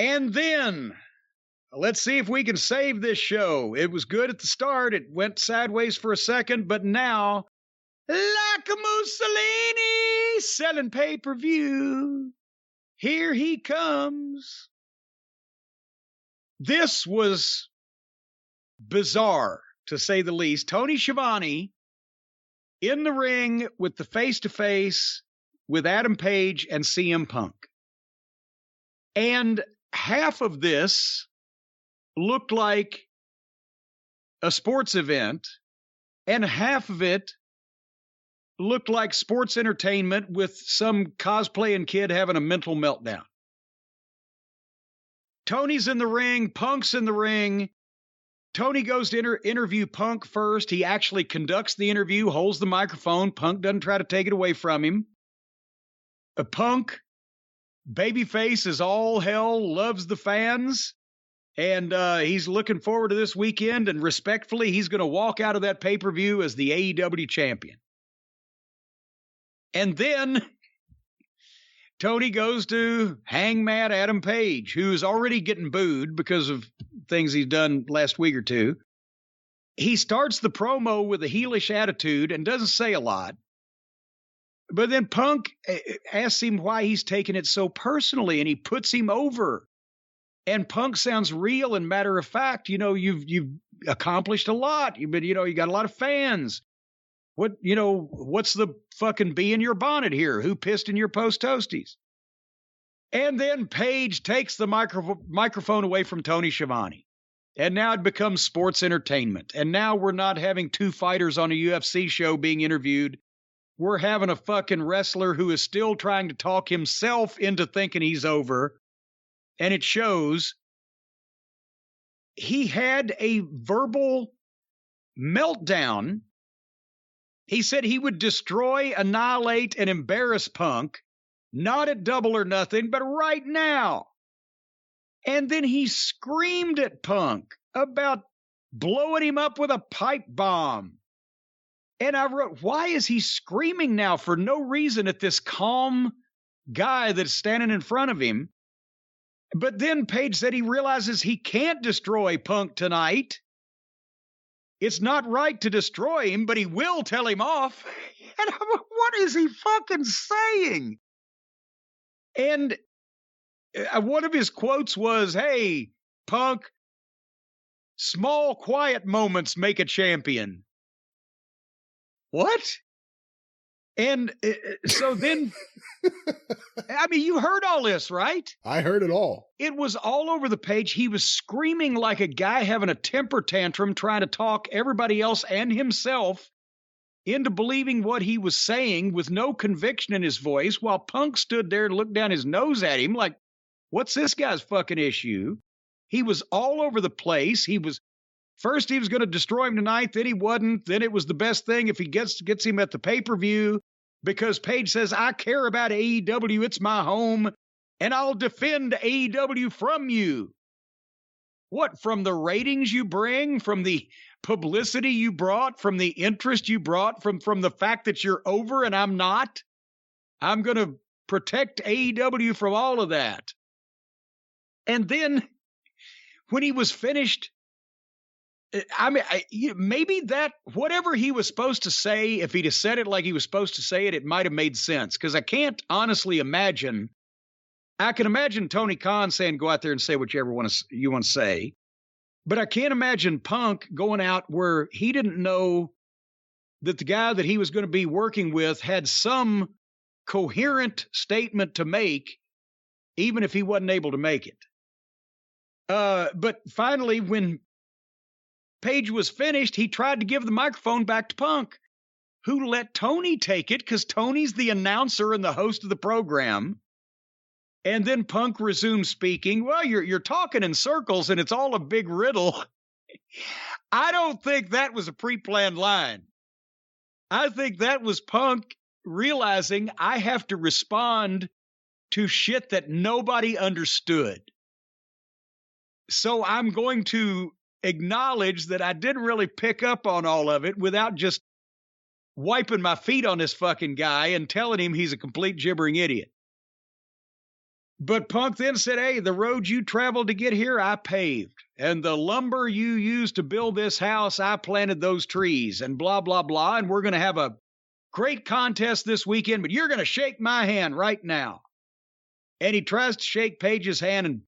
And then, let's see if we can save this show. It was good at the start. It went sideways for a second, but now, like a Mussolini selling pay-per-view, here he comes. This was bizarre, to say the least. Tony Schiavone in the ring with the face-to-face with Adam Page and CM Punk. And half of this looked like a sports event, and half of it looked like sports entertainment with some cosplaying kid having a mental meltdown. Tony's in the ring, Punk's in the ring. Tony goes to interview Punk first. He actually conducts the interview, holds the microphone. Punk doesn't try to take it away from him. Punk, babyface is all hell, loves the fans, and he's looking forward to this weekend, and respectfully, he's going to walk out of that pay-per-view as the AEW champion. And then Tony goes to hang mad Adam Page, who's already getting booed because of things he's done last week or two. He starts the promo with a heelish attitude and doesn't say a lot. But then Punk asks him why he's taking it so personally, and he puts him over. And Punk sounds real and matter of fact. You know, you've accomplished a lot. You got a lot of fans. What's the fucking bee in your bonnet here? Who pissed in your post toasties? And then Page takes the microphone away from Tony Schiavone. And now it becomes sports entertainment. And now we're not having two fighters on a UFC show being interviewed. We're having a fucking wrestler who is still trying to talk himself into thinking he's over. And it shows. He had a verbal meltdown. He said he would destroy, annihilate, and embarrass Punk, not at Double or Nothing, but right now. And then he screamed at Punk about blowing him up with a pipe bomb. And I wrote, why is he screaming now for no reason at this calm guy that's standing in front of him? But then Page said he realizes he can't destroy Punk tonight. It's not right to destroy him, but he will tell him off. And I'm like, what is he fucking saying? And one of his quotes was, hey, Punk, small, quiet moments make a champion. What? And so then, I mean, you heard all this, right? I heard it all. It was all over the page. He was screaming like a guy having a temper tantrum, trying to talk everybody else and himself into believing what he was saying with no conviction in his voice, while Punk stood there and looked down his nose at him like, what's this guy's fucking issue? He was all over the place. First he was going to destroy him tonight, then he wasn't. Then it was the best thing if he gets him at the pay-per-view, because Page says, I care about AEW, it's my home, and I'll defend AEW from you. What, from the ratings you bring, from the publicity you brought, from the interest you brought, from the fact that you're over and I'm not? I'm going to protect AEW from all of that. And then when he was finished, I mean, maybe that, whatever he was supposed to say, if he'd have said it like he was supposed to say it, it might have made sense. Because I can't honestly imagine. I can imagine Tony Khan saying, go out there and say whatever you want to say. But I can't imagine Punk going out where he didn't know that the guy that he was going to be working with had some coherent statement to make, even if he wasn't able to make it. But finally, when Page was finished, he tried to give the microphone back to Punk, who let Tony take it because Tony's the announcer and the host of the program. And then Punk resumed speaking. Well, you're talking in circles and it's all a big riddle. I don't think that was a pre-planned line. I think that was Punk realizing I have to respond to shit that nobody understood. So I'm going to acknowledge that I didn't really pick up on all of it without just wiping my feet on this fucking guy and telling him he's a complete gibbering idiot. But Punk then said, hey, the road you traveled to get here, I paved. And the lumber you used to build this house, I planted those trees and blah, blah, blah. And we're going to have a great contest this weekend, but you're going to shake my hand right now. And he tries to shake Page's hand, and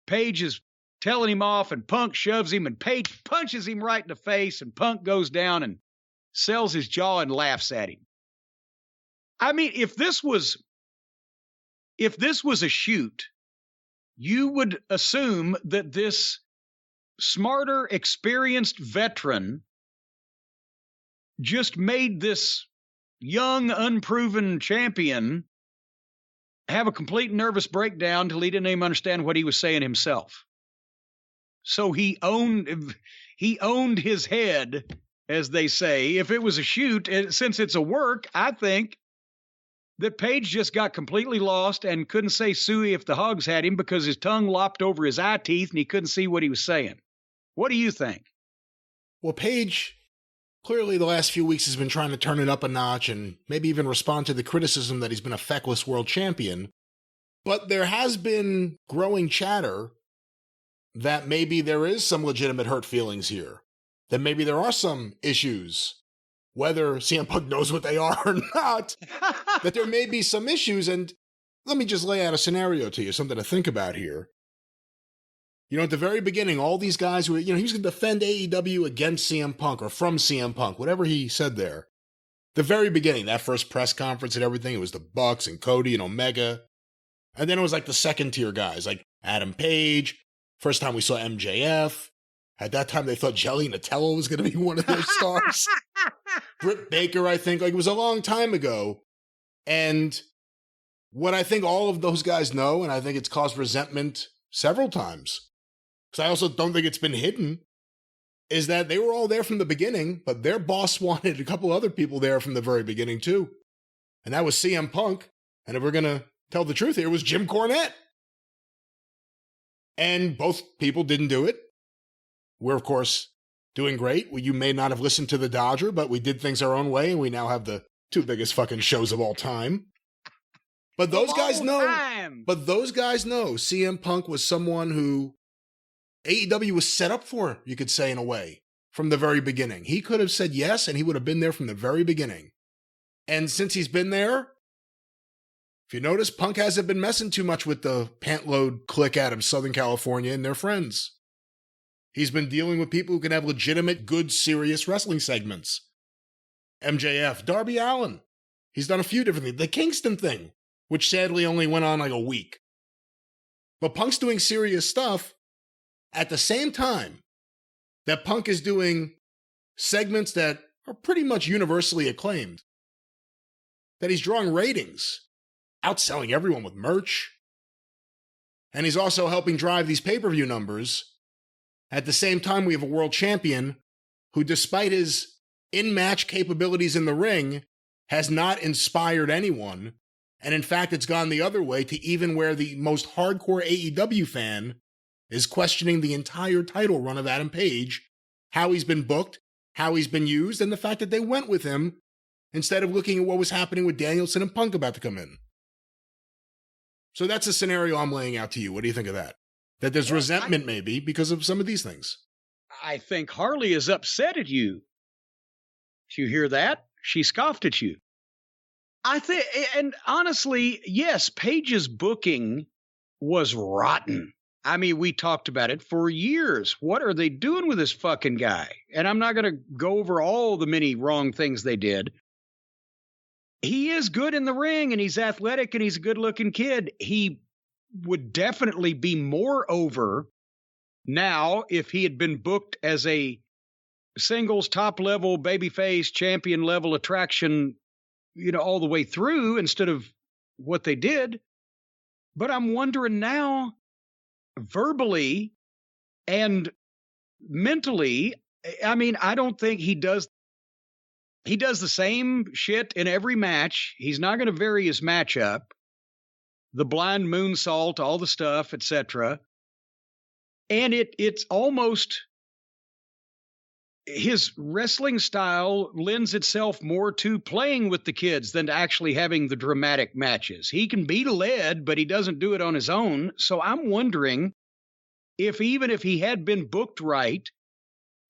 Page is telling him off, and Punk shoves him, and Page punches him right in the face, and Punk goes down and sells his jaw and laughs at him. I mean, if this was a shoot, you would assume that this smarter, experienced veteran just made this young, unproven champion have a complete nervous breakdown till he didn't even understand what he was saying himself. So he owned his head, as they say. If it was a shoot, since it's a work, I think that Page just got completely lost and couldn't say suey if the hogs had him because his tongue lopped over his eye teeth and he couldn't see what he was saying. What do you think? Well, Page clearly the last few weeks has been trying to turn it up a notch and maybe even respond to the criticism that he's been a feckless world champion. But there has been growing chatter that maybe there is some legitimate hurt feelings here. That maybe there are some issues, whether CM Punk knows what they are or not, that there may be some issues. And let me just lay out a scenario to you, something to think about here. You know, at the very beginning, all these guys who, he was going to defend AEW against CM Punk or from CM Punk, whatever he said there. The very beginning, that first press conference and everything, it was the Bucks and Cody and Omega. And then it was like the second tier guys, like Adam Page. First time we saw MJF. At that time, they thought Jelly Nutella was going to be one of their stars. Britt Baker, I think. Like, it was a long time ago. And what I think all of those guys know, and I think it's caused resentment several times, because I also don't think it's been hidden, is that they were all there from the beginning, but their boss wanted a couple other people there from the very beginning, too. And that was CM Punk. And if we're going to tell the truth here, it was Jim Cornette. And both people didn't do it. We're, of course, doing great. You may not have listened to The Dodger, but we did things our own way, and we now have the two biggest fucking shows of all time. But those guys know. But those guys know CM Punk was someone who AEW was set up for, you could say, in a way, from the very beginning. He could have said yes, and he would have been there from the very beginning. And since he's been there, if you notice, Punk hasn't been messing too much with the pantload clique out of Southern California and their friends. He's been dealing with people who can have legitimate, good, serious wrestling segments. MJF, Darby Allin. He's done a few different things. The Kingston thing, which sadly only went on like a week. But Punk's doing serious stuff at the same time that Punk is doing segments that are pretty much universally acclaimed. That he's drawing ratings, outselling everyone with merch. And he's also helping drive these pay-per-view numbers. At the same time, we have a world champion who, despite his in-match capabilities in the ring, has not inspired anyone. And in fact, it's gone the other way to even where the most hardcore AEW fan is questioning the entire title run of Adam Page, how he's been booked, how he's been used, and the fact that they went with him instead of looking at what was happening with Danielson and Punk about to come in. So that's a scenario I'm laying out to you. What do you think of that? That there's resentment maybe because of some of these things. I think Harley is upset at you. Did you hear that? She scoffed at you. I think, and honestly, yes, Page's booking was rotten. I mean, we talked about it for years. What are they doing with this fucking guy? And I'm not going to go over all the many wrong things they did. He is good in the ring, and he's athletic, and he's a good-looking kid. He would definitely be more over now if he had been booked as a singles top-level babyface champion-level attraction, all the way through instead of what they did. But I'm wondering now, verbally and mentally, I mean, I don't think he does the same shit in every match. He's not going to vary his matchup. The blind moonsault, all the stuff, etc. And it's almost his wrestling style lends itself more to playing with the kids than to actually having the dramatic matches. He can beat a lead, but he doesn't do it on his own. So I'm wondering if even if he had been booked right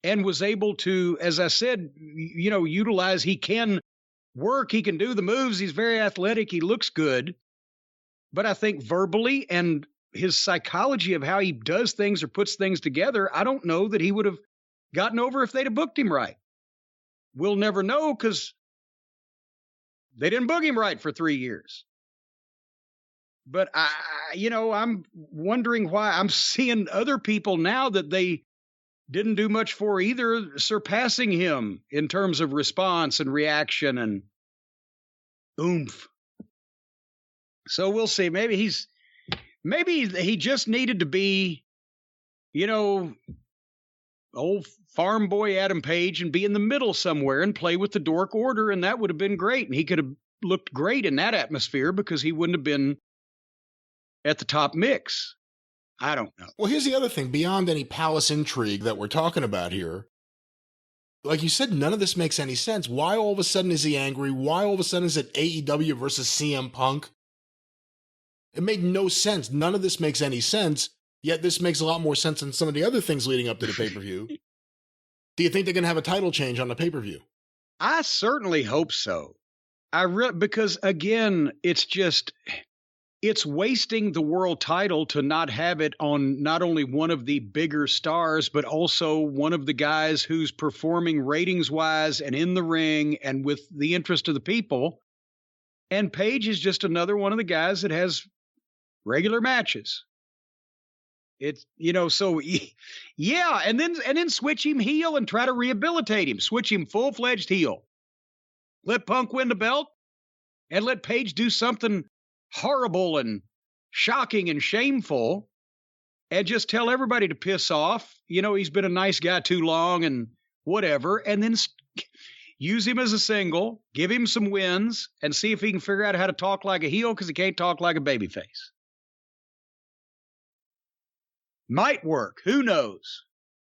and was able to, as I said, utilize, he can work, he can do the moves, he's very athletic, he looks good. But I think verbally and his psychology of how he does things or puts things together, I don't know that he would have gotten over if they'd have booked him right. We'll never know because they didn't book him right for 3 years. But I'm wondering why I'm seeing other people now that they didn't do much for either surpassing him in terms of response and reaction and oomph. So we'll see. Maybe he just needed to be, old farm boy Adam Page and be in the middle somewhere and play with the Dork Order, and that would have been great. And he could have looked great in that atmosphere because he wouldn't have been at the top mix. I don't know. Well, here's the other thing. Beyond any palace intrigue that we're talking about here, like you said, none of this makes any sense. Why all of a sudden is he angry? Why all of a sudden is it AEW versus CM Punk? It made no sense. None of this makes any sense. Yet this makes a lot more sense than some of the other things leading up to the pay-per-view. Do you think they're going to have a title change on the pay-per-view? I certainly hope so. Because again, it's wasting the world title to not have it on not only one of the bigger stars, but also one of the guys who's performing ratings-wise and in the ring and with the interest of the people. And Page is just another one of the guys that has regular matches. It's, so yeah. And then switch him heel and try to rehabilitate him, switch him full-fledged heel. Let Punk win the belt and let Page do something horrible and shocking and shameful and just tell everybody to piss off. He's been a nice guy too long and whatever. And then use him as a single, give him some wins and see if he can figure out how to talk like a heel because he can't talk like a babyface. Might work. Who knows?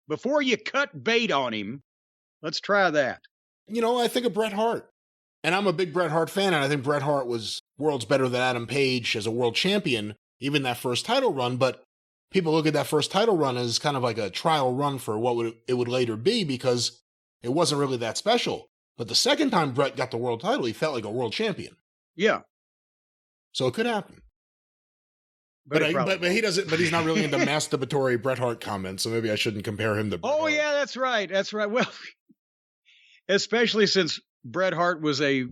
Before you cut bait on him, let's try that. I think of Bret Hart. And I'm a big Bret Hart fan, and I think Bret Hart was worlds better than Adam Page as a world champion, even that first title run. But people look at that first title run as kind of like a trial run for what it would later be because it wasn't really that special. But the second time Bret got the world title, he felt like a world champion. Yeah. So it could happen. But he doesn't. But he's not really into masturbatory Bret Hart comments, so maybe I shouldn't compare him to Bret Hart. Yeah, that's right. That's right. Well, especially since Bret Hart was a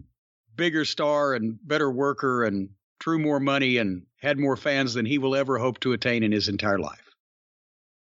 bigger star and better worker and drew more money and had more fans than he will ever hope to attain in his entire life.